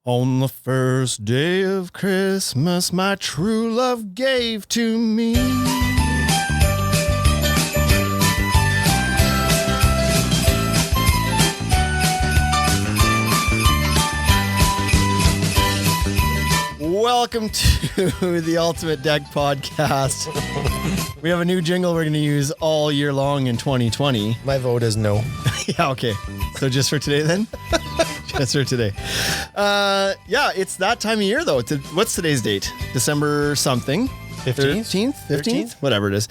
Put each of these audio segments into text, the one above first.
On the first day of Christmas, my true love gave to me. Welcome to the Ultimate Deck Podcast. We have a new jingle we're going to use all year long in 2020. My vote is no. Yeah, okay. So just for today then? Just for today. Yeah, it's that time of year though. What's today's date? December something? 15th? 15th? Whatever it is.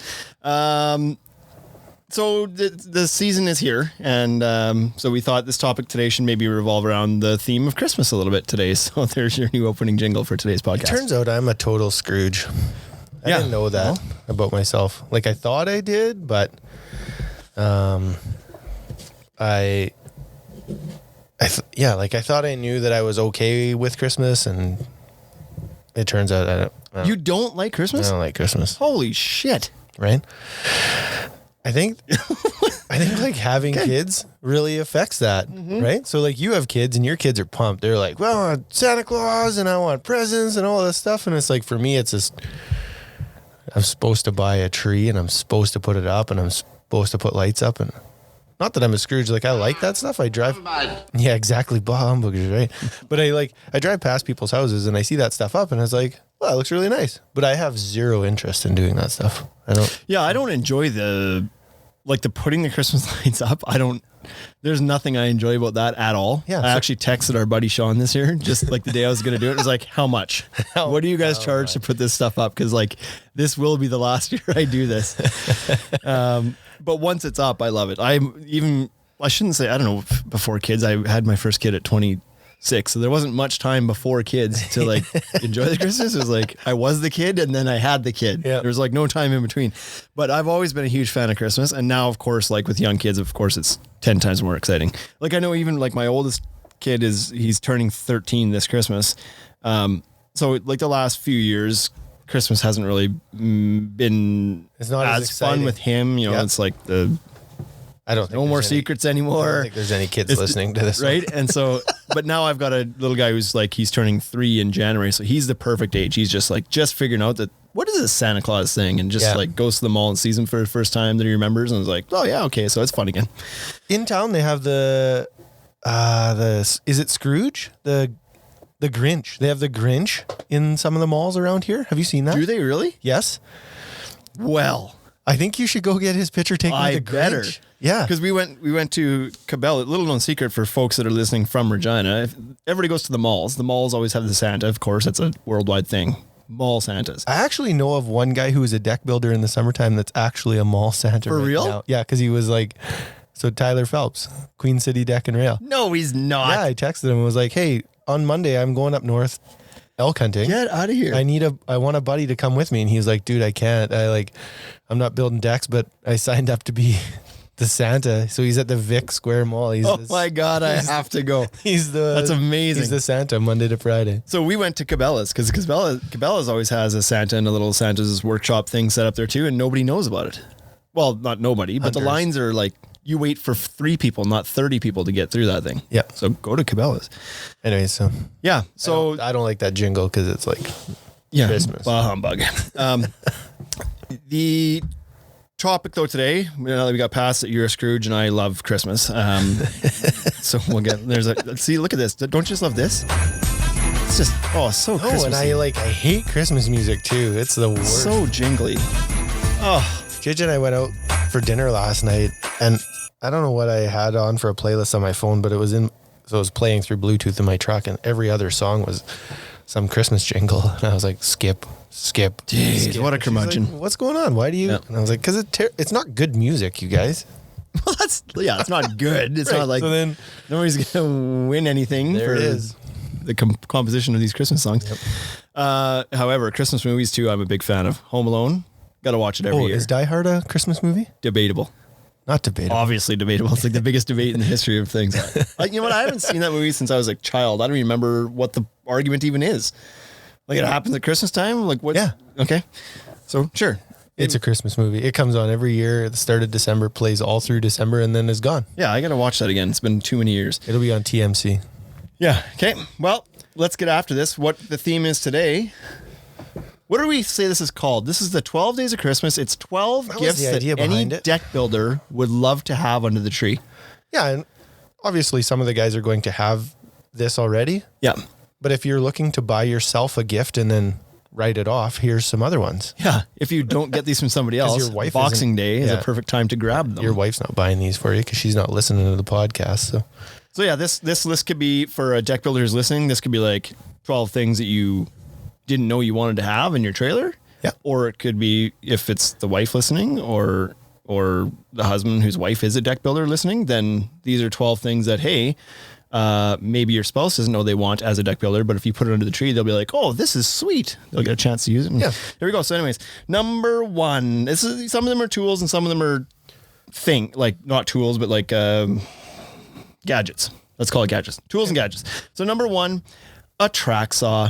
So the season is here, and so we thought this topic today should maybe revolve around the theme of Christmas a little bit today. So there's your new opening jingle for today's podcast. It turns out I'm a total Scrooge. I didn't know that about myself. Like I thought I did, but I thought I knew that I was okay with Christmas, and it turns out I don't. You don't like Christmas? I don't like Christmas. Holy shit. Right? I think like having kids really affects that, right? So like you have kids and your kids are pumped. They're like, well, I want Santa Claus and I want presents and all this stuff. And it's like, for me, it's just, I'm supposed to buy a tree and I'm supposed to put it up and I'm supposed to put lights up. And not that I'm a Scrooge, like I like that stuff. I drive. Yeah, exactly. Bah humbug, right? But I drive past people's houses and I see that stuff up and I was like, well, that looks really nice. But I have zero interest in doing that stuff. I don't enjoy the putting the Christmas lights up. There's nothing I enjoy about that at all. Yeah. I actually texted our buddy Sean this year, just like the day I was going to do it. It was like, how much? What do you guys charge to put this stuff up? Cause like this will be the last year I do this. But once it's up, I love it. I shouldn't say, I don't know, before kids, I had my first kid at 26. So there wasn't much time before kids to like enjoy the Christmas. It was like, I was the kid and then I had the kid. Yep. There was like no time in between, but I've always been a huge fan of Christmas. And now of course, like with young kids, of course it's 10 times more exciting. Like I know even like my oldest kid he's turning 13 this Christmas. So like the last few years, Christmas hasn't really been it's not as fun with him. You know, It's like I don't think no more secrets anymore. I don't think there's any kids listening to this. Right. And so, but now I've got a little guy who's like, he's turning 3 in January. So he's the perfect age. He's just figuring out that what is this Santa Claus thing? And just like goes to the mall and sees him for the first time that he remembers. And is like, oh yeah. Okay. So it's fun again. In town, they have is it Scrooge? The Grinch. They have the Grinch in some of the malls around here. Have you seen that? Do they really? Yes. Well, I think you should go get his picture taken with the Grinch. Better. Yeah. Because we went to Cabela, little known secret for folks that are listening from Regina. If everybody goes to the malls always have the Santa. Of course, it's a worldwide thing. Mall Santas. I actually know of one guy who was a deck builder in the summertime that's actually a mall Santa. For real? Now. Yeah, because he was like, so Tyler Phelps, Queen City Deck and Rail. No, he's not. Yeah, I texted him and was like, hey, on Monday, I'm going up north elk hunting. Get out of here. I want a buddy to come with me. And he was like, dude, I can't. I'm not building decks, but I signed up to be the Santa. So he's at the Vic Square Mall. My God, I have to go. That's amazing. He's the Santa Monday to Friday. So we went to Cabela's because Cabela's always has a Santa and a little Santa's workshop thing set up there too. And nobody knows about it. Well, not nobody, but the lines are like, you wait for 3 people, not 30 people to get through that thing. Yeah. So go to Cabela's. Anyway, so. Yeah. So I don't like that jingle because it's like Christmas. Bah humbug. The topic though today, now that we got past that you're a Scrooge and I love Christmas. So we'll get, see, look at this. Don't you just love this? It's just, so Christmas. And I hate Christmas music too. It's the worst. So jingly. Oh. JJ and I went out for dinner last night and I don't know what I had on for a playlist on my phone, but it was playing through Bluetooth in my truck and every other song was some Christmas jingle. And I was like, skip. Jeez, skip. What a curmudgeon. Like, what's going on? Why do you? Yeah. And I was like, because it's not good music, you guys. Well, it's not good. It's right. Not like, so then nobody's going to win anything there for it is. The composition of these Christmas songs. Yep. However, Christmas movies too, I'm a big fan of. Home Alone. Got to watch it every year. Is Die Hard a Christmas movie? Debatable. Not debatable. Obviously debatable. It's like the biggest debate in the history of things. You know what? I haven't seen that movie since I was a child. I don't even remember what the argument even is. Like it happens at Christmas time? Like what? Yeah. Okay. So sure. It's a Christmas movie. It comes on every year at the start of December, plays all through December, and then is gone. Yeah, I got to watch that again. It's been too many years. It'll be on TMC. Yeah. Okay. Well, let's get after this. What the theme is today. What do we say this is called? This is the 12 Days of Christmas. It's 12 gifts that any deck builder would love to have under the tree. Yeah, and obviously some of the guys are going to have this already. Yeah. But if you're looking to buy yourself a gift and then write it off, here's some other ones. Yeah. If you don't get these from somebody else, your wife Boxing Day is a perfect time to grab them. Your wife's not buying these for you because she's not listening to the podcast. So yeah, this list could be for a deck builder who's listening. This could be like 12 things that you didn't know you wanted to have in your trailer. Yeah. Or it could be if it's the wife listening or the husband whose wife is a deck builder listening, then these are 12 things that, hey, maybe your spouse doesn't know they want as a deck builder, but if you put it under the tree, they'll be like, oh, this is sweet. They'll get a chance to use it. Yeah. There we go. So anyways, number one, some of them are tools and some of them are not tools, but like gadgets. Let's call it gadgets. Tools and gadgets. So number one, a track saw.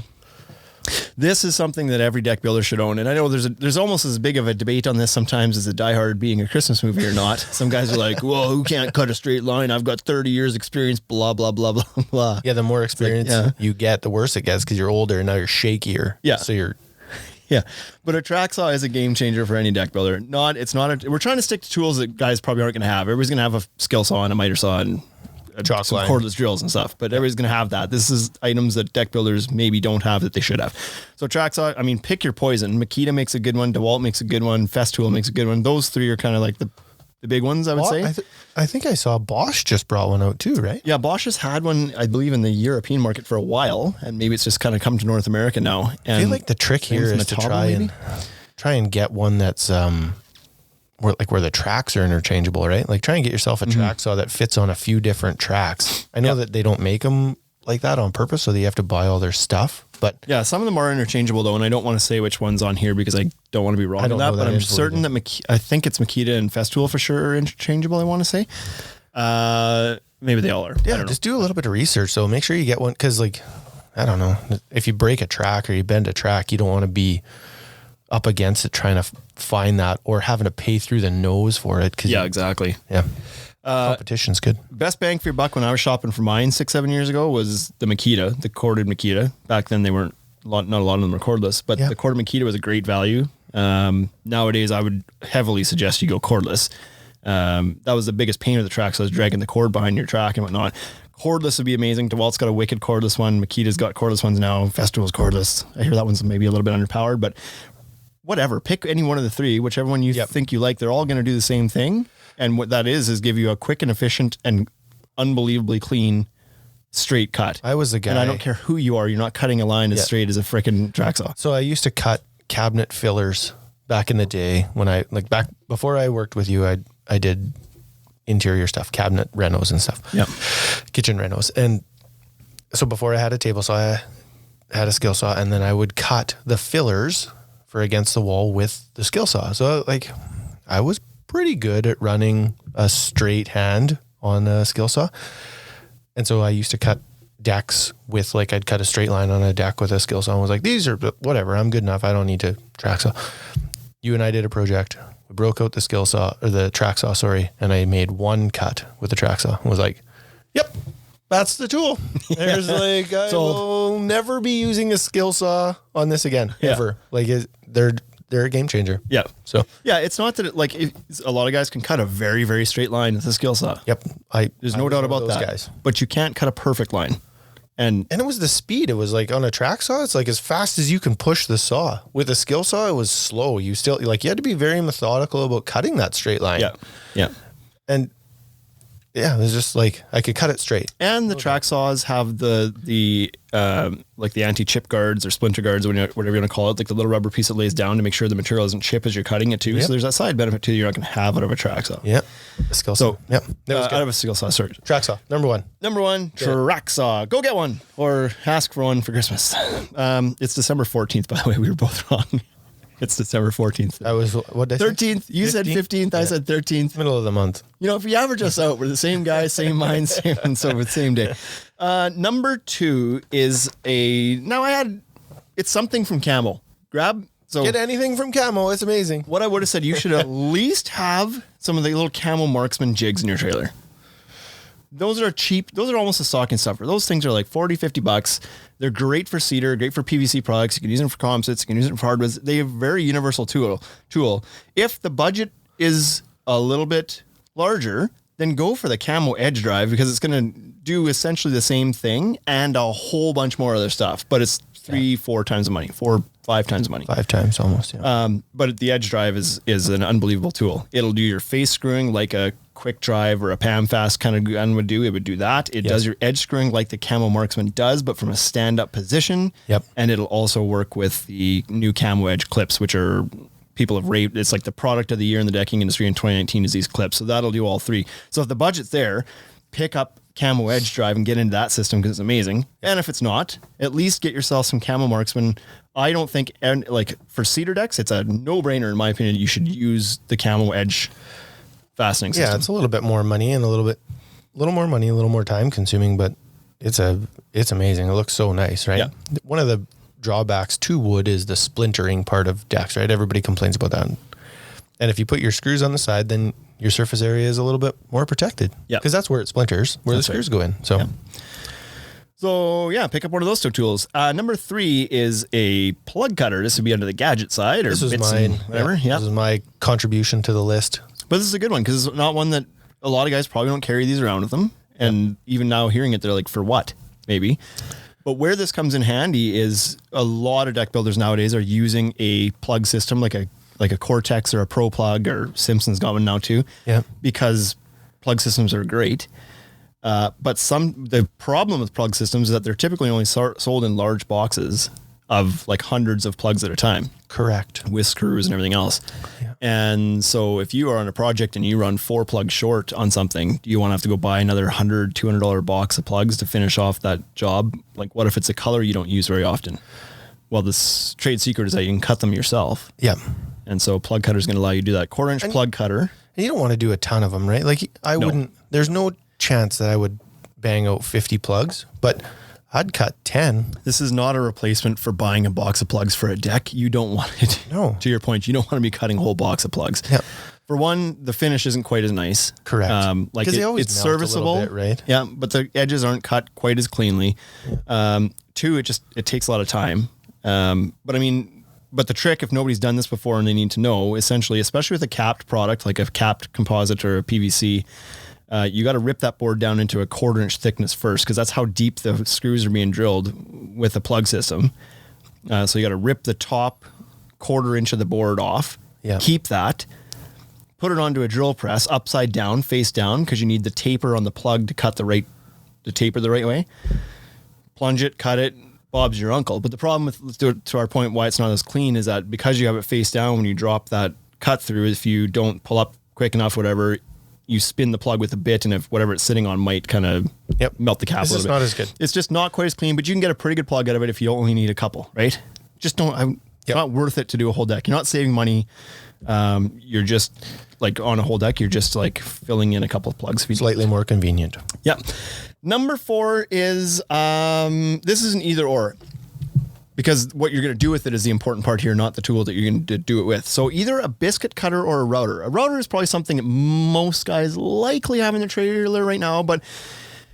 This is something that every deck builder should own. And I know there's almost as big of a debate on this sometimes as a Die Hard being a Christmas movie or not. Some guys are like, well, who can't cut a straight line? I've got 30 years experience, blah, blah, blah, blah, blah. Yeah, the more experience you get, the worse it gets because you're older and now you're shakier. Yeah. So you're... Yeah. But a track saw is a game changer for any deck builder. We're trying to stick to tools that guys probably aren't going to have. Everybody's going to have a skill saw and a miter saw and some cordless drills and stuff, but everybody's going to have that. This is items that deck builders maybe don't have that they should have. So track saw, I mean, pick your poison. Makita makes a good one. DeWalt makes a good one. Festool makes a good one. Those three are kind of like the big ones, I would say. I think I saw Bosch just brought one out too, right? Yeah, Bosch has had one, I believe, in the European market for a while, and maybe it's just kind of come to North America now. And I feel like the trick here is to try and get one that's where the tracks are interchangeable, right? Like try and get yourself a track saw that fits on a few different tracks. I know that they don't make them like that on purpose, so that you have to buy all their stuff. But yeah, some of them are interchangeable though, and I don't want to say which one's on here because I don't want to be wrong on that. But I'm certain that I think it's Makita and Festool for sure are interchangeable. I want to say, maybe they all are. Yeah, just do a little bit of research. So make sure you get one because, like, I don't know, if you break a track or you bend a track, you don't want to be up against it trying to find that or having to pay through the nose for it. Exactly. Yeah. Competition's good. Best bang for your buck when I was shopping for mine 6-7 years ago was the Makita, the corded Makita. Back then they weren't, not a lot of them were cordless, but the corded Makita was a great value. Nowadays I would heavily suggest you go cordless. That was the biggest pain of the track. So I was dragging the cord behind your track and whatnot. Cordless would be amazing. DeWalt's got a wicked cordless one. Makita's got cordless ones now. Festool's cordless. I hear that one's maybe a little bit underpowered, but whatever, pick any one of the three, whichever one you think you like. They're all going to do the same thing. And what that is give you a quick and efficient and unbelievably clean straight cut. I was the guy. And I don't care who you are. You're not cutting a line as straight as a freaking track saw. So I used to cut cabinet fillers back in the day when back before I worked with you, I did interior stuff, cabinet renos and stuff. Yeah. Kitchen renos. And so before I had a table saw, I had a skill saw, and then I would cut the fillers for against the wall with the skill saw. So I was pretty good at running a straight hand on a skill saw. And so I used to cut decks with I'd cut a straight line on a deck with a skill saw and was like, these are whatever, I'm good enough. I don't need to track saw. You and I did a project. We broke out the skill saw or the track saw, and I made one cut with the track saw and was like, yep, that's the tool. There's I will never be using a skill saw on this again, ever. They're a game changer. Yeah. So yeah, it's not that a lot of guys can cut a very, very straight line with a skill saw. Yep. There's no doubt about that. Guys. But you can't cut a perfect line. And it was the speed. It was on a track saw, it's as fast as you can push the saw. With a skill saw, it was slow. You still you had to be very methodical about cutting that straight line. Yeah. Yeah. And yeah, it was just I could cut it straight. And the track saws have the anti-chip guards or splinter guards, or whatever you want to call it, the little rubber piece that lays down to make sure the material doesn't chip as you're cutting it too. Yep. So there's that side benefit too. You're not going to have out of a track saw. Yeah. A skill saw. So, yep. Out of a skill saw, sorry. Track saw. Number one, track saw. Go get one or ask for one for Christmas. It's December 14th, by the way. We were both wrong. It's December 14th. I was, what did I say? 13th. You 15th? Said 15th. I said 13th. Middle of the month. If we average us out, we're the same guy, same mind, same day. Number two is it's something from Camel. Get anything from Camel. It's amazing. What I would have said, you should at least have some of the little Camel marksman jigs in your trailer. those are cheap. Those are almost a stocking stuffer. Those things are like $40-$50. They're great for cedar, great for PVC products. You can use them for composites. You can use them for hardwoods. They have a very universal tool. If the budget is a little bit larger, then go for the Camo Edge Drive because it's going to do essentially the same thing and a whole bunch more other stuff. But it's 3-4 times the money, 4-5 times the money. 5 times almost, yeah. But the Edge Drive is an unbelievable tool. It'll do your face screwing like a quick drive or a Pam Fast kind of gun would do. It would do that. It does your edge screwing like the Camo Marksman does, but from a stand-up position. Yep. And it'll also work with the new Camo Edge clips, which are people have raved. It's like the product of the year in the decking industry in 2019 is these clips. So that'll do all three. So if the budget's there, pick up Camo Edge Drive and get into that system because it's amazing. And if it's not, at least get yourself some Camo Marksman. I don't think, like for cedar decks, it's a no-brainer in my opinion. You should use the Camo Edge fastening system. Yeah, it's a little bit more money and a little more money, a little more time consuming, but it's amazing. It looks so nice, right? Yeah. One of the drawbacks to wood is the splintering part of decks, right? Everybody complains about that. And if you put your screws on the side, then your surface area is a little bit more protected. Yeah. Because that's where it splinters, where the screws go in. So, pick up one of those two tools. Number 3 is a plug cutter. This would be under the gadget side or this was bits mine. And whatever. Yeah. This is my contribution to the list. But this is a good one because it's not one that a lot of guys probably don't carry these around with them. And even now hearing it, they're like, for what? Maybe. But where this comes in handy is a lot of deck builders nowadays are using a plug system like a Cortex or a Pro Plug, or Simpson's got one now too. Yeah. Because plug systems are great. But the problem with plug systems is that they're typically only sold in large boxes of like hundreds of plugs at a time. Correct. With screws and everything else. Yeah. And so if you are on a project and you run 4 plugs short on something, do you want to have to go buy another $100, $200 box of plugs to finish off that job? Like what if it's a color you don't use very often? Well, this trade secret is that you can cut them yourself. Yeah. And so plug cutter is going to allow you to do that. 1/4 inch plug cutter. And you don't want to do a ton of them, right? Like there's no chance that I would bang out 50 plugs, but I'd cut 10. This is not a replacement for buying a box of plugs for a deck. You don't want it. No. To your point, you don't want to be cutting a whole box of plugs. Yeah. For one, the finish isn't quite as nice. Correct. Like it's serviceable, a little bit, right? Yeah, but the edges aren't cut quite as cleanly. Yeah. 2, it takes a lot of time. But the trick, if nobody's done this before and they need to know, essentially, especially with a capped product like a capped composite or a PVC, you got to rip that board down into a 1/4 inch thickness first, because that's how deep the screws are being drilled with the plug system. So you got to rip the top 1/4 inch of the board off, keep that, put it onto a drill press upside down, face down, because you need the taper on the plug to cut the taper the right way. Plunge it, cut it. Bob's your uncle. But the problem with, to our point, why it's not as clean is that because you have it face down, when you drop that cut through, if you don't pull up quick enough, whatever, you spin the plug with a bit, and if whatever it's sitting on might kind of melt the cap a little bit. It's not as good. It's just not quite as clean, but you can get a pretty good plug out of it if you only need a couple, right? Just don't, it's not worth it to do a whole deck. You're not saving money. You're just like on a whole deck, you're just like filling in a couple of plugs. Slightly more convenient. Yeah. Number 4 is, this is an either or, because what you're going to do with it is the important part here, not the tool that you're going to do it with. So either a biscuit cutter or a router. A router is probably something that most guys likely have in their trailer right now, but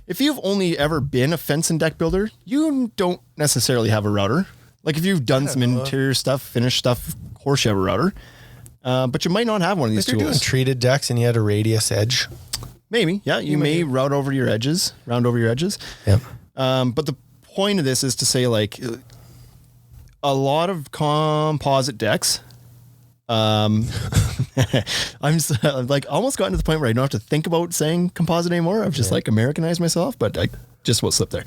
if you've only ever been a fence and deck builder, you don't necessarily have a router. Like if you've done some interior stuff, finished stuff, of course you have a router. But you might not have one of these tools. If you're doing treated decks and you had a radius edge. Maybe, yeah. You may round over your edges. Yeah. But the point of this is to say, like, a lot of composite decks. I'm like almost gotten to the point where I don't have to think about saying composite anymore. I've just like Americanized myself, but I just won't slip there.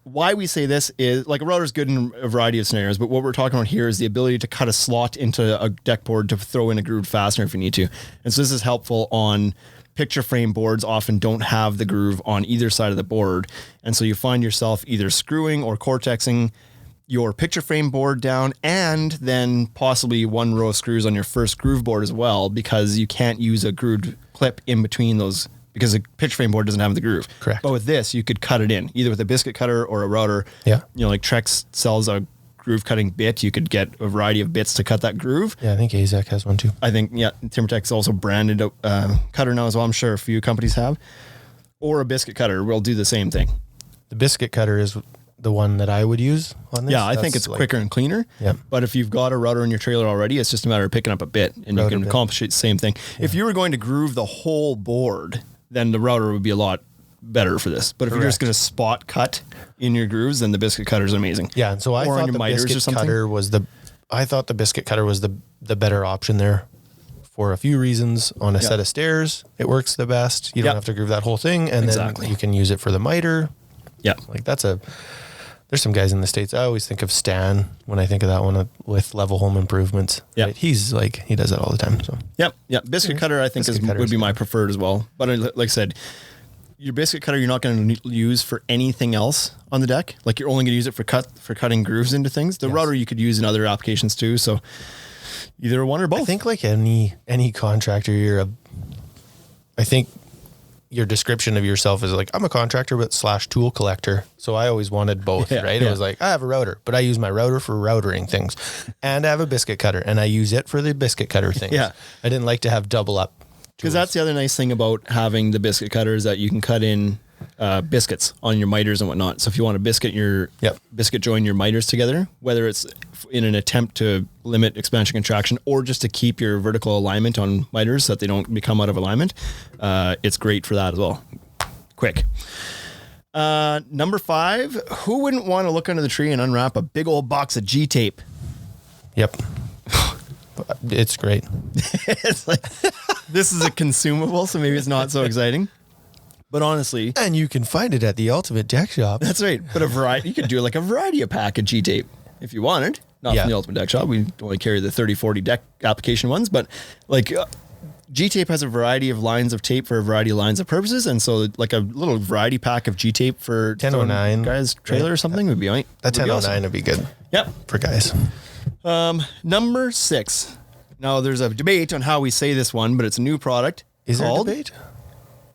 Why we say this is, like, a router is good in a variety of scenarios, but what we're talking about here is the ability to cut a slot into a deck board to throw in a grooved fastener if you need to. And so this is helpful on picture frame boards. Often don't have the groove on either side of the board. And so you find yourself either screwing or cortexing your picture frame board down, and then possibly one row of screws on your first groove board as well, because you can't use a grooved clip in between those, because a picture frame board doesn't have the groove. Correct. But with this, you could cut it in either with a biscuit cutter or a router. Yeah. You know, like Trex sells a groove cutting bit. You could get a variety of bits to cut that groove. Yeah, I think AZEK has one too. I think, TimberTech's also branded a cutter now as well. I'm sure a few companies have. or a biscuit cutter will do the same thing. The biscuit cutter is the one that I would use on this. Yeah, I think it's quicker and cleaner. Yeah. But if you've got a router in your trailer already, it's just a matter of picking up a bit and you can accomplish the same thing. Yeah. If you were going to groove the whole board, then the router would be a lot better for this. But if you're just going to spot cut in your grooves, then the biscuit cutter is amazing. Yeah, and so I thought the biscuit cutter was the better option there for a few reasons. On a set of stairs, it works the best. You don't have to groove that whole thing, and then you can use it for the miter. Yeah, like there's some guys in the States. I always think of Stan when I think of that one with Level Home Improvements. Yeah. Right? He does that all the time. So yeah. Biscuit cutter, I think would be my preferred as well. But like I said, your biscuit cutter, you're not going to use for anything else on the deck. Like you're only going to use it for cutting grooves into things. The router you could use in other applications too. So either one or both. I think like any contractor, I think your description of yourself is like, I'm a contractor, but / tool collector. So I always wanted both, right? It was like, I have a router, but I use my router for routering things. And I have a biscuit cutter, and I use it for the biscuit cutter things. Yeah. I didn't like to have double up. Because that's the other nice thing about having the biscuit cutter is that you can cut in biscuits on your miters and whatnot. So if you want to biscuit join your miters together, whether it's in an attempt to limit expansion contraction or just to keep your vertical alignment on miters so that they don't become out of alignment, it's great for that as well. Quick. Number 5, who wouldn't want to look under the tree and unwrap a big old box of G-tape? Yep. It's great. It's like, this is a consumable, so maybe it's not so exciting. But honestly... And you can find it at the Ultimate Deck Shop. That's right. But you could do like a variety of pack of G-tape if you wanted. Not from the Ultimate Deck Shop. We only carry the 30-40 deck application ones. But like G-tape has a variety of lines of tape for a variety of lines of purposes. And so like a little variety pack of G-tape for 1009 guys' trailer or something would be right. That 1009 would be good. Yep. For guys. Number 6. Now there's a debate on how we say this one, but it's a new product. Is there a debate?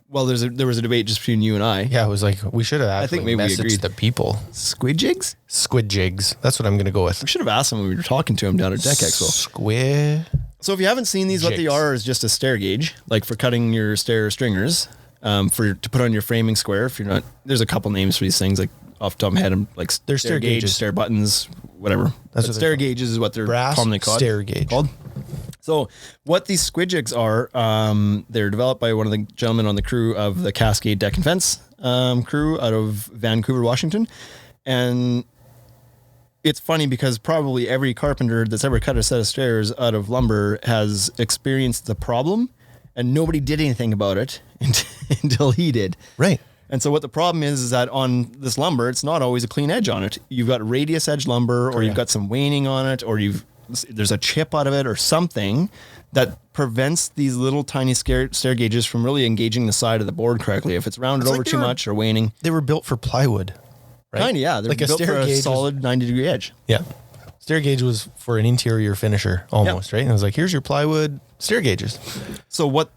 Well, there was a debate just between you and I. Yeah, it was like, we should have actually messaged the people. Squid jigs? Squid jigs. That's what I'm going to go with. We should have asked them when we were talking to him down at Deck Expo. Squid. So if you haven't seen these, what they are is just a stair gauge, like for cutting your stair stringers, to put on your framing square. If you're not, there's a couple names for these things, like off the top of my head, I'm like they're stair gauges, stair buttons, whatever. That's what stair gauges is what they're commonly called. Stair gauge. So what these squid jigs are, they're developed by one of the gentlemen on the crew of the Cascade Deck and Fence crew out of Vancouver, Washington. And it's funny because probably every carpenter that's ever cut a set of stairs out of lumber has experienced the problem and nobody did anything about it until he did. Right. And so what the problem is that on this lumber, it's not always a clean edge on it. You've got radius edge lumber, or you've got some waning on it, or there's a chip out of it or something that prevents these little tiny stair gauges from really engaging the side of the board correctly. If it's rounded over too much or waning. They were built for plywood, right? Kind of, yeah. They're like built for a solid 90-degree edge. Yeah. Stair gauge was for an interior finisher almost, right? And it was like, here's your plywood stair gauges. So what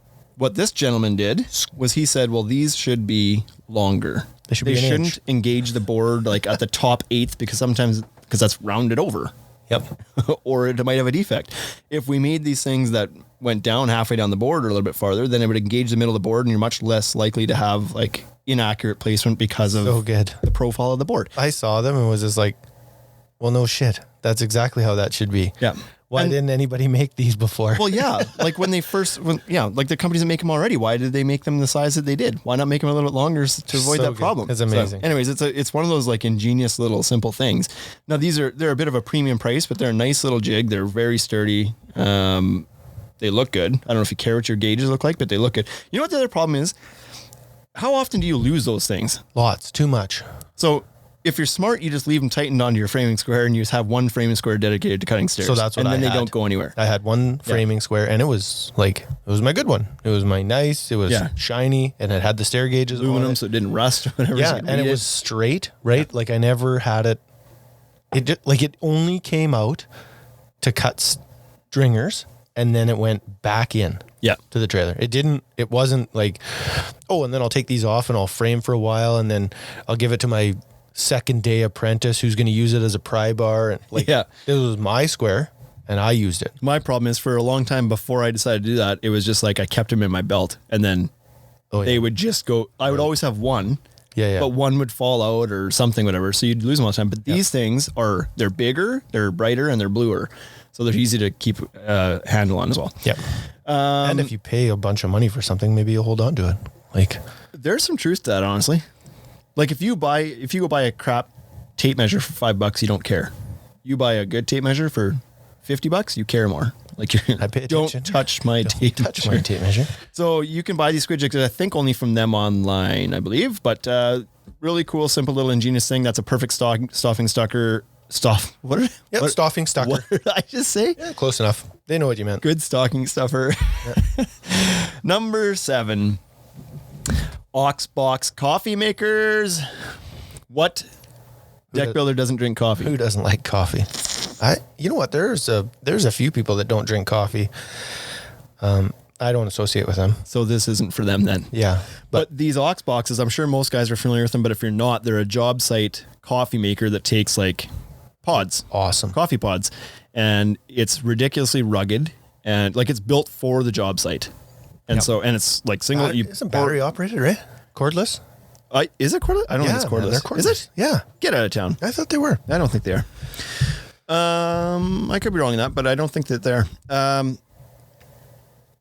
this gentleman did was he said, well, these should be longer. They shouldn't engage the board like at the top eighth because that's rounded over. Yep. Or it might have a defect. If we made these things that went down halfway down the board or a little bit farther, then it would engage the middle of the board and you're much less likely to have like inaccurate placement because of the profile of the board. I saw them and was just like, well, no shit. That's exactly how that should be. Yeah. Why didn't anybody make these before? Well, yeah. Like when the companies that make them already, why did they make them the size that they did? Why not make them a little bit longer to avoid that problem? It's amazing. So anyways, it's one of those like ingenious little simple things. Now they're a bit of a premium price, but they're a nice little jig. They're very sturdy. They look good. I don't know if you care what your gauges look like, but they look good. You know what the other problem is? How often do you lose those things? Lots. Too much. So if you're smart, you just leave them tightened onto your framing square and you just have one framing square dedicated to cutting stairs. So that's what I had. And then they don't go anywhere. I had one framing square and it was my good one. It was my nice, it was shiny and it had the stair gauges aluminum so it didn't rust whenever and it was straight, right? Yeah. Like I never had it. It only came out to cut stringers and then it went back in. Yeah. To the trailer. It wasn't like, oh, and then I'll take these off and I'll frame for a while and then I'll give it to my second day apprentice who's going to use it as a pry bar. This was my square and I used it. My problem is for a long time before I decided to do that, it was just like I kept them in my belt and then they would just go, I would always have one. Yeah. But one would fall out or something, whatever. So you'd lose them all the time. But these things they're bigger, they're brighter, and they're bluer. So they're easy to keep a handle on as well. Yep. And if you pay a bunch of money for something, maybe you'll hold on to it. Like, there's some truth to that, honestly. Like if you go buy a crap tape measure for $5, you don't care. You buy a good tape measure for $50, you care more. Like I pay attention. Don't touch my tape measure. So you can buy these squid jigs, I think only from them online, I believe. But really cool, simple little ingenious thing. That's a perfect stocking stucker. What Stocking stucker. What did I just say? Yeah, close enough. They know what you meant. Good stocking stuffer. Yeah. Number 7, Oxbox coffee makers. What deck builder doesn't drink coffee? Who doesn't like coffee? You know what? There's a few people that don't drink coffee. I don't associate with them. So this isn't for them then. Yeah. But these Ox boxes, I'm sure most guys are familiar with them, but if you're not, they're a job site coffee maker that takes like pods. Awesome. Coffee pods. And it's ridiculously rugged and like it's built for the job site. And and it's like single. Isn't battery operated, right? Cordless? Is it cordless? I don't think it's cordless. Man, they're cordless. Is it? Yeah. Get out of town. I thought they were. I don't think they are. I could be wrong on that, but I don't think that they're.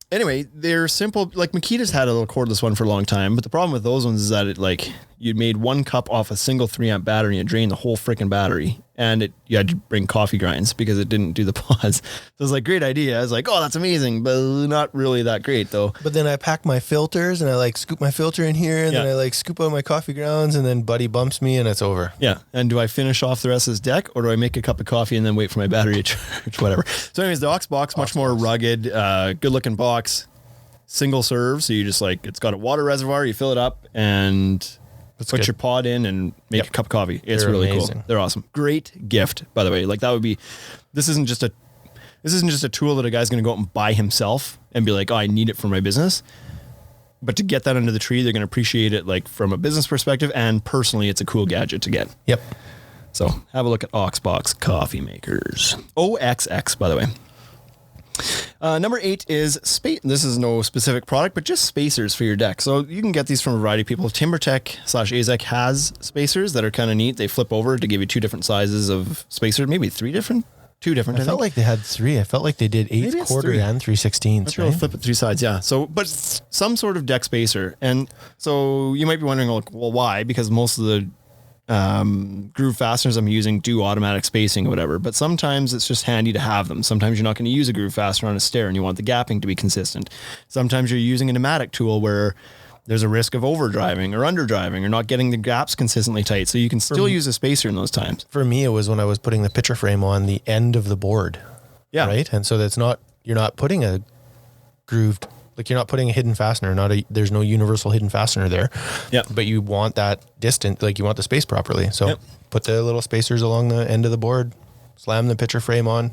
Anyway, they're simple. Like Makita's had a little cordless one for a long time, but the problem with those ones is that it like you made one cup off a single 3-amp battery and it drained the whole freaking battery, and you had to bring coffee grinds because it didn't do the pods. So it was like great idea. I was like, oh, that's amazing, but not really that great though. But then I pack my filters and I like scoop my filter in here, and then I like scoop out my coffee grounds, and then Buddy bumps me and it's over. Yeah. And do I finish off the rest of this deck, or do I make a cup of coffee and then wait for my battery to charge? Whatever. So anyways, the Ox box, much more rugged, good looking box, single serve. So you just like, it's got a water reservoir, you fill it up and put your pod in and make a cup of coffee. It's really amazing. Cool. They're awesome. Great gift, by the way. Like that would be, this isn't just a tool that a guy's going to go out and buy himself and be like, oh, I need it for my business. But to get that under the tree, they're going to appreciate it like from a business perspective, and personally, it's a cool gadget to get. Yep. So have a look at Oxbox coffee makers. OXX, by the way. Number 8 is space. This is no specific product, but just spacers for your deck. So you can get these from a variety of people. TimberTech/AZEK has spacers that are kind of neat. They flip over to give you 2 different sizes of spacers, maybe 3 different. 2 different. I felt like they had 3. I felt like they did 8 quarter and 3/16. Right? Flip it 3 sides, yeah. So, but some sort of deck spacer, and so you might be wondering, like, well, why? Because most of the groove fasteners I'm using do automatic spacing or whatever, but sometimes it's just handy to have them. Sometimes you're not going to use a groove fastener on a stair and you want the gapping to be consistent. Sometimes you're using a pneumatic tool where there's a risk of overdriving or underdriving or not getting the gaps consistently tight. So you can still use a spacer in those times. For me, it was when I was putting the picture frame on the end of the board. Yeah. Right. And so you're not putting a grooved, like you're not putting a hidden fastener, there's no universal hidden fastener there. Yeah. But you want that distant, like you want the space properly. So put the little spacers along the end of the board, slam the picture frame on.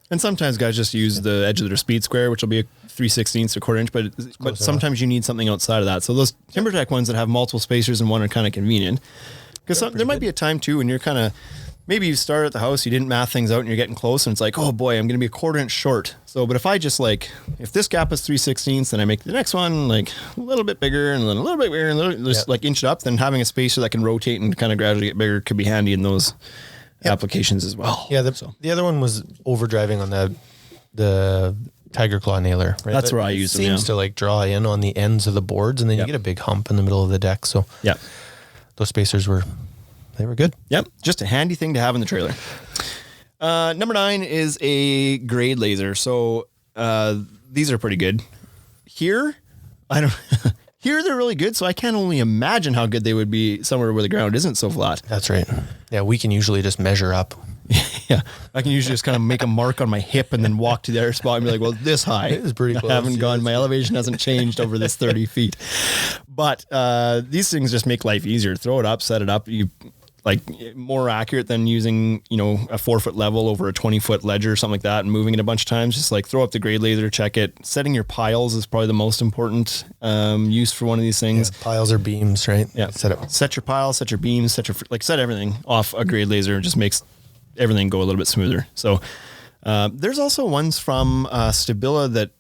And sometimes guys just use the edge of their speed square, which will be a 3/16 or 1/4 inch, but sometimes you need something outside of that. So those TimberTech ones that have multiple spacers in one are kind of convenient. Because there might be a time too when you're kind of, maybe you start at the house, you didn't math things out and you're getting close and it's like, oh boy, I'm going to be a 1/4 inch short. So, but if I just like, if this gap is 3/16, then I make the next one like a little bit bigger and then a little bit bigger and just like inch it up, then having a spacer that can rotate and kind of gradually get bigger could be handy in those applications as well. Yeah. The other one was overdriving on the Tiger Claw nailer, right? That's where I use them. Seems to like draw in on the ends of the boards and then you get a big hump in the middle of the deck. So those spacers were good. Yep. Just a handy thing to have in the trailer. Number 9 is a grade laser. So these are pretty good. Here they're really good. So I can't only imagine how good they would be somewhere where the ground isn't so flat. That's right. Yeah. We can usually just measure up. Yeah. I can usually just kind of make a mark on my hip and then walk to the other spot and be like, well, this high. It is pretty close. I haven't gone, my elevation hasn't changed over this 30 feet. But these things just make life easier. Throw it up, set it up. You like more accurate than using, a 4-foot level over a 20-foot ledger or something like that and moving it a bunch of times. Just like throw up the grade laser, check it. Setting your piles is probably the most important use for one of these things. Yeah, piles or beams, right? Yeah. Set your piles, set your beams, set everything off a grade laser. It just makes everything go a little bit smoother. So there's also ones from Stabila that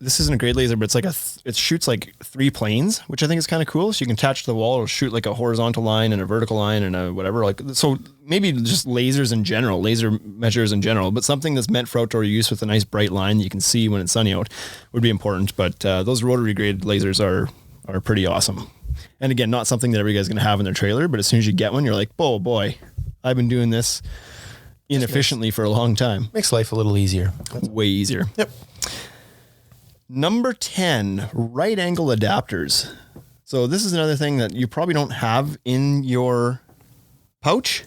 this isn't a grade laser, but it's like it shoots like 3 planes, which I think is kind of cool. So you can attach to the wall, it'll shoot like a horizontal line and a vertical line and a whatever. Like, so maybe just lasers in general, laser measures in general, but something that's meant for outdoor use with a nice bright line that you can see when it's sunny out would be important. But those rotary grade lasers are pretty awesome. And again, not something that every guy's going to have in their trailer, but as soon as you get one, you're like, oh boy, I've been doing this inefficiently for a long time. Makes life a little easier. That's way easier. Yep. Number 10, right angle adapters. So this is another thing that you probably don't have in your pouch,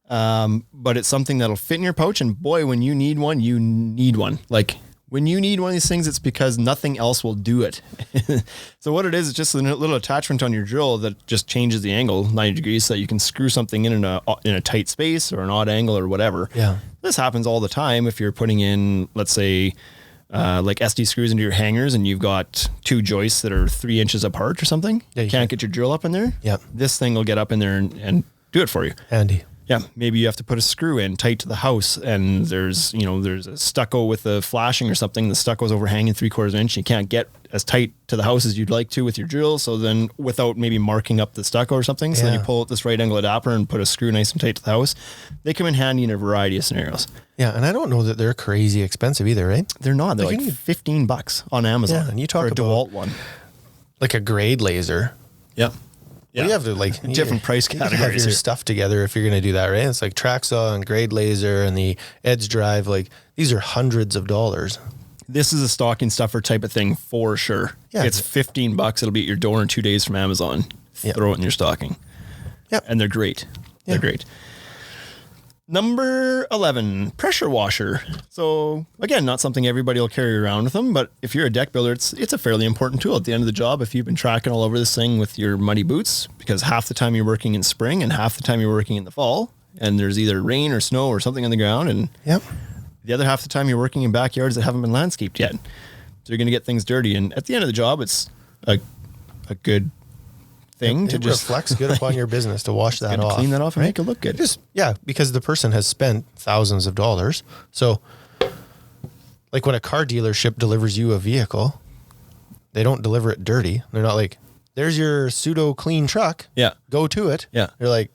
but it's something that'll fit in your pouch. And boy, when you need one, you need one. Like when you need one of these things, it's because nothing else will do it. So what it is, it's just a little attachment on your drill that just changes the angle 90 degrees so that you can screw something in a tight space or an odd angle or whatever. Yeah. This happens all the time if you're putting in, let's say, like SD screws into your hangers and you've got 2 joists that are 3 inches apart or something. Yeah, you can't get your drill up in there. Yep. This thing will get up in there and do it for you. Handy. Yeah. Maybe you have to put a screw in tight to the house and there's a stucco with a flashing or something. The stucco's overhanging 3/4 inch. You can't get as tight to the house as you'd like to with your drill. So then without maybe marking up the stucco or something. So then you pull out this right angle adapter and put a screw nice and tight to the house. They come in handy in a variety of scenarios. Yeah. And I don't know that they're crazy expensive either, right? They're not. They're like $15 on Amazon. Yeah, and you talk for a DeWalt one. Like a grade laser. Yep. Yeah. You have to different price categories. You have your stuff together if you're going to do that, right? It's like track saw and grade laser and the edge drive. Like these are hundreds of dollars. This is a stocking stuffer type of thing for sure. Yeah. It's $15. It'll be at your door in 2 days from Amazon. Yep. Throw it in your stocking. Yep. And they're great. They're great. Number 11, pressure washer. So again, not something everybody will carry around with them, but if you're a deck builder, it's a fairly important tool at the end of the job. If you've been tracking all over this thing with your muddy boots, because half the time you're working in spring and half the time you're working in the fall, and there's either rain or snow or something on the ground, and the other half the time you're working in backyards that haven't been landscaped yet. So you're going to get things dirty. And at the end of the job, it's a good thing to just reflects good upon your business to wash that off, clean that off and make it look good. Because the person has spent thousands of dollars. So like when a car dealership delivers you a vehicle, they don't deliver it dirty. They're not like, there's your pseudo clean truck. Yeah. Go to it. Yeah. They're like,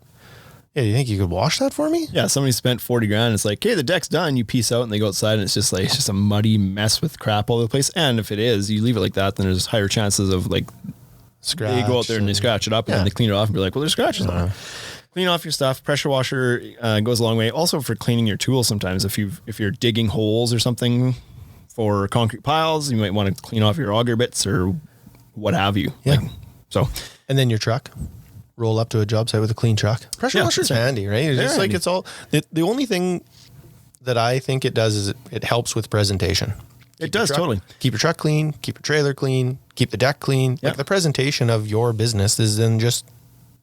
yeah, do you think you could wash that for me? Yeah. Somebody spent $40,000. It's like, hey, the deck's done. You piece out and they go outside and it's just a muddy mess with crap all over the place. And if it is, you leave it like that, then there's higher chances of like, they go out there and they scratch it up and then they clean it off and be like, well, there's scratches on it. Clean off your stuff. Pressure washer goes a long way. Also for cleaning your tools sometimes. If you're digging holes or something for concrete piles, you might want to clean off your auger bits or what have you. Yeah. And then your truck. Roll up to a job site with a clean truck. Pressure washer's handy, right? It's just like it's all... The only thing that I think it does is it helps with presentation. It does, totally. Keep your truck clean, keep your trailer clean, keep the deck clean. Yep. Like the presentation of your business is then just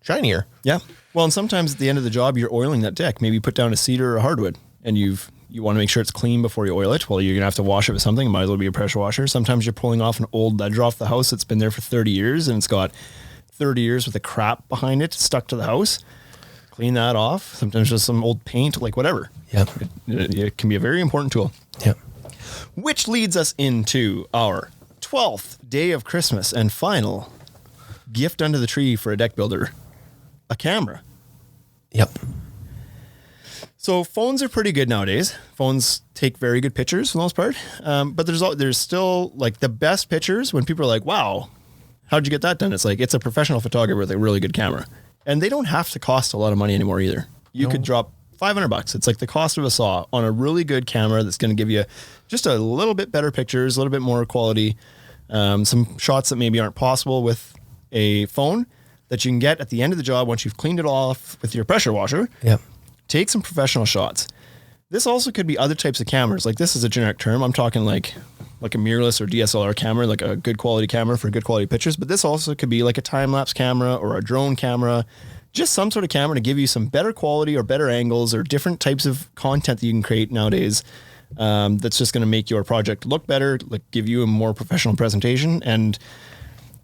shinier. Yeah. Well, and sometimes at the end of the job, you're oiling that deck. Maybe you put down a cedar or a hardwood and you want to make sure it's clean before you oil it. Well, you're going to have to wash it with something. It might as well be a pressure washer. Sometimes you're pulling off an old ledger off the house that's been there for 30 years and it's got 30 years with the crap behind it stuck to the house. Clean that off. Sometimes just some old paint, like whatever. Yep. It can be a very important tool. Yep. Which leads us into our 12th day of Christmas and final gift under the tree for a deck builder, a camera. Yep. So phones are pretty good nowadays. Phones take very good pictures for the most part. But there's still like the best pictures when people are like, wow, how'd you get that done? It's like, it's a professional photographer with a really good camera. And they don't have to cost a lot of money anymore either. You could drop $500. It's like the cost of a saw on a really good camera that's going to give you just a little bit better pictures, a little bit more quality, some shots that maybe aren't possible with a phone that you can get at the end of the job once you've cleaned it off with your pressure washer. Yep. Take some professional shots. This also could be other types of cameras. Like this is a generic term. I'm talking like a mirrorless or DSLR camera, like a good quality camera for good quality pictures. But this also could be like a time-lapse camera or a drone camera. Just some sort of camera to give you some better quality or better angles or different types of content that you can create nowadays. That's just going to make your project look better, like give you a more professional presentation. And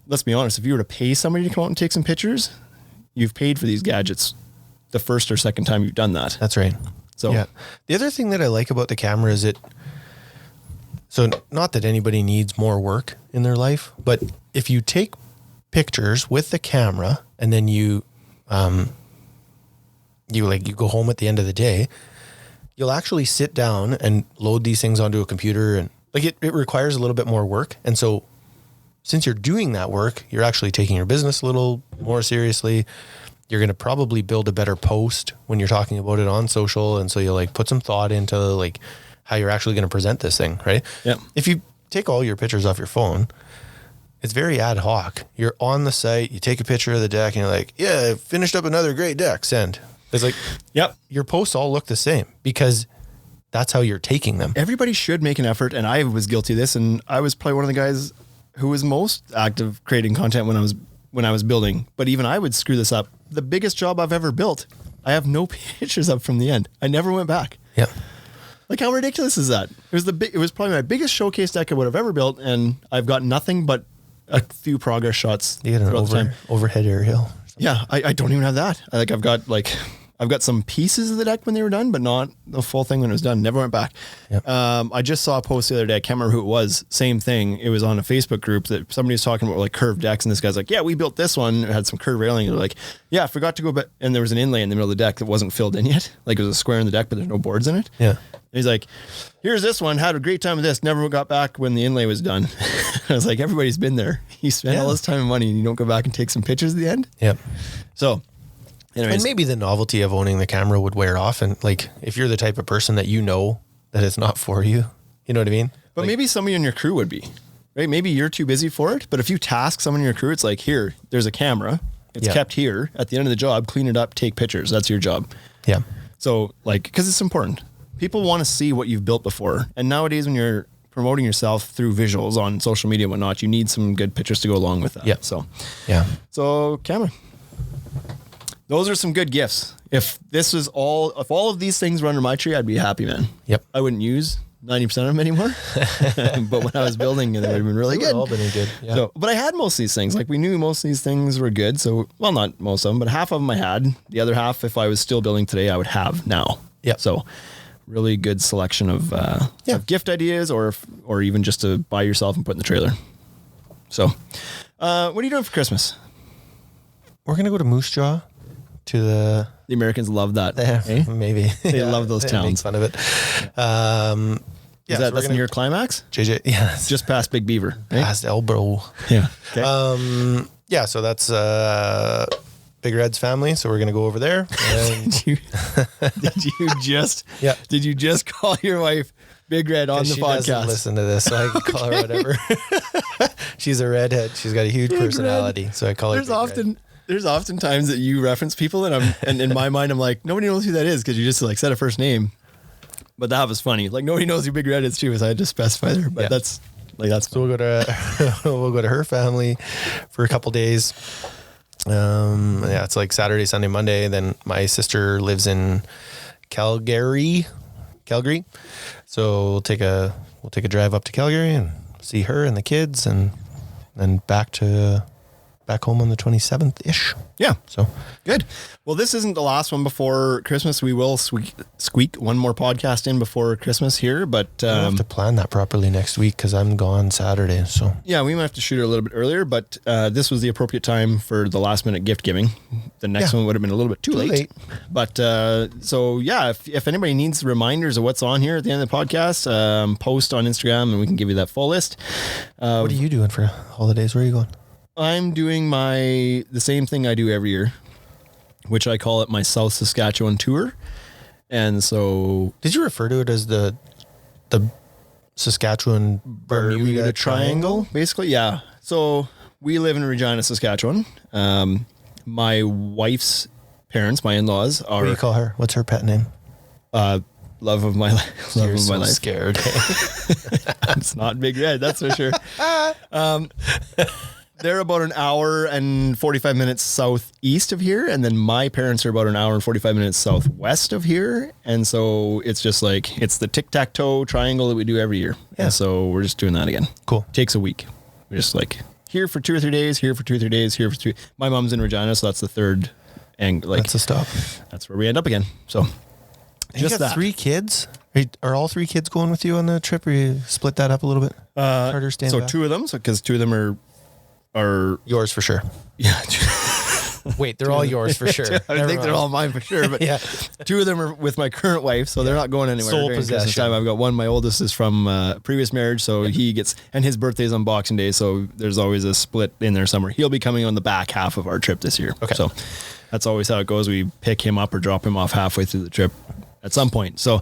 let's be honest, if you were to pay somebody to come out and take some pictures, you've paid for these gadgets the first or second time you've done that. That's right. So yeah. The other thing that I like about the camera is So not that anybody needs more work in their life, but if you take pictures with the camera and then you go home at the end of the day, you'll actually sit down and load these things onto a computer, and like it requires a little bit more work. And so since you're doing that work, you're actually taking your business a little more seriously. You're going to probably build a better post when you're talking about it on social. And so you'll like put some thought into like how you're actually going to present this thing, right? Yeah. If you take all your pictures off your phone, it's very ad hoc. You're on the site, you take a picture of the deck and you're like, yeah, I finished up another great deck, send. It's like, yep, your posts all look the same because that's how you're taking them. Everybody should make an effort. And I was guilty of this. And I was probably one of the guys who was most active creating content when I was building. But even I would screw this up. The biggest job I've ever built, I have no pictures up from the end. I never went back. Yeah. Like, how ridiculous is that? It was probably my biggest showcase deck I would have ever built, and I've got nothing but a few progress shots. You get an overhead aerial. Yeah, I don't even have that. I've got some pieces of the deck when they were done, but not the full thing when it was done. Never went back. Yep. I just saw a post the other day. I can't remember who it was. Same thing. It was on a Facebook group that somebody was talking about like curved decks, and this guy's like, yeah, we built this one. It had some curved railing. And they're like, yeah, I forgot to go back. And there was an inlay in the middle of the deck that wasn't filled in yet. Like it was a square in the deck, but there's no boards in it. Yeah. And he's like, here's this one. Had a great time with this. Never got back when the inlay was done. I was like, everybody's been there. You spend all this time and money and you don't go back and take some pictures at the end. Yep. So anyways. And maybe the novelty of owning the camera would wear off. And like, if you're the type of person that you know that it's not for you, you know what I mean? But maybe somebody in your crew would be, right? Maybe you're too busy for it. But if you task someone in your crew, it's like, here, there's a camera. It's kept here at the end of the job. Clean it up, take pictures. That's your job. Yeah. So like, because it's important. People want to see what you've built before. And nowadays when you're promoting yourself through visuals on social media and whatnot, you need some good pictures to go along with that. Yeah. So, yeah. So camera. Those are some good gifts. If all of these things were under my tree, I'd be happy, man. Yep. I wouldn't use 90% of them anymore. But when I was building, it would have been really good. All been good. Yeah. So, but I had most of these things. Like we knew most of these things were good. So, well, not most of them, but half of them I had. The other half, if I was still building today, I would have now. Yeah. So really good selection of gift ideas or even just to buy yourself and put in the trailer. So, what are you doing for Christmas? We're going to go to Moose Jaw. To the Americans love that. Eh? Maybe they love those towns. Make fun of it. That's near Climax? JJ, yeah, just past Big Beaver, right? Past Elbro. Yeah. Okay. Yeah. So that's Big Red's family. So we're gonna go over there. And did you just call your wife Big Red on the she podcast? Doesn't listen to this, so I can call her whatever. She's a redhead. She's got a huge personality, so I call her. There's often times that you reference people and in my mind, I'm like, nobody knows who that is because you just like said a first name. But that was funny. Like nobody knows who Big Red is too, so I had to specify there. But that's so we'll go to her family for a couple days. It's like Saturday, Sunday, Monday. Then my sister lives in Calgary. So we'll take a drive up to Calgary and see her and the kids and then back home on the 27th ish. Yeah. So good. Well, this isn't the last one before Christmas. We will squeak one more podcast in before Christmas here, but I'll have to plan that properly next week because I'm gone Saturday. So yeah, we might have to shoot it a little bit earlier, but this was the appropriate time for the last minute gift giving. The next one would have been a little bit too late. But so yeah, if anybody needs reminders of what's on here at the end of the podcast, post on Instagram and we can give you that full list. What are you doing for holidays? Where are you going? I'm doing the same thing I do every year, which I call it my South Saskatchewan tour. And so, did you refer to it as the Saskatchewan Bermuda Triangle? Basically, yeah. So we live in Regina, Saskatchewan. My wife's parents, my in-laws, are. What do you call her? What's her pet name? Love of my life. You're so life. Scared. It's not Big Red, that's for sure. They're about an hour and 45 minutes southeast of here. And then my parents are about an hour and 45 minutes southwest of here. And so it's just like, it's the tic-tac-toe triangle that we do every year. Yeah. And so we're just doing that again. Cool. Takes a week. We're just like here for 2 or 3 days, here for 2 or 3 days, here for 3. My mom's in Regina, so that's the third. And like, that's a stop. That's where we end up again. So you got 3 kids? Are all 3 kids going with you on the trip, or you split that up a little bit? Harder stand so back? 2 of them, because 2 of them are yours for sure. Yeah. Wait, they're all yours for sure. I think they're all mine for sure, but 2 of them are with my current wife, so they're not going anywhere. Sole possession. Time. I've got one. My oldest is from previous marriage, so he gets, and his birthday's on Boxing Day, so there's always a split in there somewhere. He'll be coming on the back half of our trip this year. Okay. So that's always how it goes. We pick him up or drop him off halfway through the trip at some point. So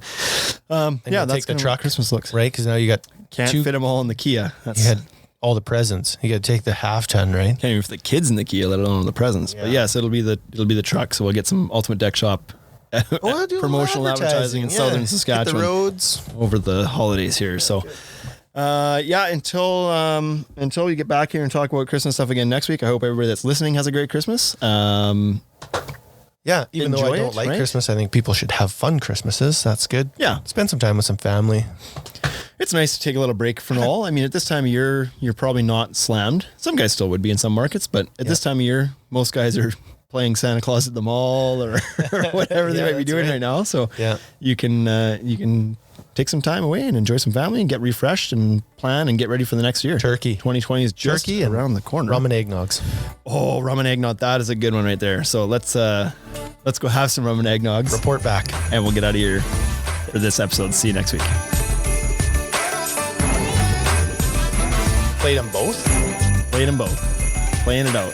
that's the truck. Christmas looks right, because now you got can't fit them all in the Kia. You had all the presents. You got to take the half ton, right? Can't even fit the kids in the Kia, let alone the presents. Yeah. But yes, it'll be the truck. So we'll get some Ultimate Deck Shop promotional advertising in southern Saskatchewan. Hit the roads over the holidays here. So until we get back here and talk about Christmas stuff again next week, I hope everybody that's listening has a great Christmas. Even though I don't like Christmas, I think people should have fun Christmases. That's good. Yeah. Spend some time with some family. It's nice to take a little break from it all. I mean, at this time of year, you're probably not slammed. Some guys still would be in some markets, but at this time of year, most guys are playing Santa Claus at the mall or whatever they might be doing right now. So you can take some time away and enjoy some family and get refreshed and plan and get ready for the next year. Turkey. 2020 is just around the corner. Rum and eggnogs. Oh, rum and eggnog. That is a good one right there. So let's go have some rum and eggnogs. Report back. And we'll get out of here for this episode. See you next week. Played them both? Played them both. Playing it out.